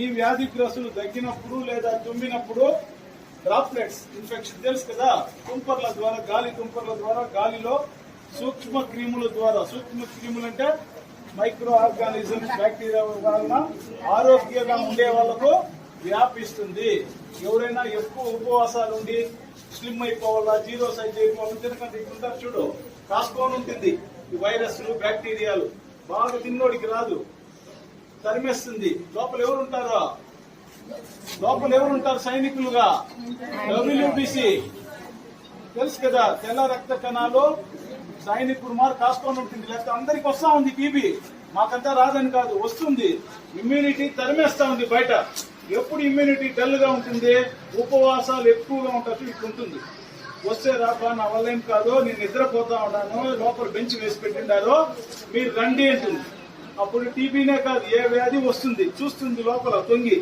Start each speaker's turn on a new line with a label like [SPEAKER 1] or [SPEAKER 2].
[SPEAKER 1] ఈ వ్యాధిగ్రస్తులు దగ్గినప్పుడు లేదా తుమ్మినప్పుడు డ్రాప్లెట్స్ ఇన్ఫెక్షన్ తెలుసు కదా, తుంపర్ల ద్వారా, గాలి తుంపర్ల ద్వారా, గాలిలో సూక్ష్మ క్రిముల ద్వారా, సూక్ష్మ క్రిములు అంటే మైక్రో ఆర్గానిజమ్స్, బ్యాక్టీరియా వలన ఆరోగ్యంగా ఉండే వాళ్లకు వ్యాపిస్తుంది. ఎవరైనా ఎక్కువ ఉపవాసాలు ఉండి స్లిమ్ అయిపోవాలా, జీరో సైజ్ అయిపోవాలి, తినకండి ఇట్లుంటారు చూడు, కాసుకొని ఉంటుంది. ఈ వైరస్లు, బ్యాక్టీరియాలు బాగా తిన్నోడికి రాదు, తరిమేస్తుంది. లోపల ఎవరుంటారు సైనికులుగా? WBC తెలుసు కదా, తెల్ల రక్త కణాలు సైనికుడు మారు కాసుకొని ఉంటుంది. లేకపోతే అందరికి వస్తా ఉంది టీబీ, మాకంతా రాదని కాదు, వస్తుంది. ఇమ్యూనిటీ తరిమేస్తా ఉంది బయట. ఎప్పుడు ఇమ్యూనిటీ డల్ గా ఉంటుంది, ఉపవాసాలు ఎక్కువగా ఉంటాయి, ఇట్లుంటుంది. వస్తే రాబా నా వల్ల ఏం కాదు, నేను నిద్రపోతా ఉన్నాను, లోపల బెంచ్ వేసి పెట్టిండారో, మీరు రండి అంటుంది. అప్పుడు టీబీనే కాదు ఏ వ్యాధి వస్తుంది, చూస్తుంది లోపల తొంగి.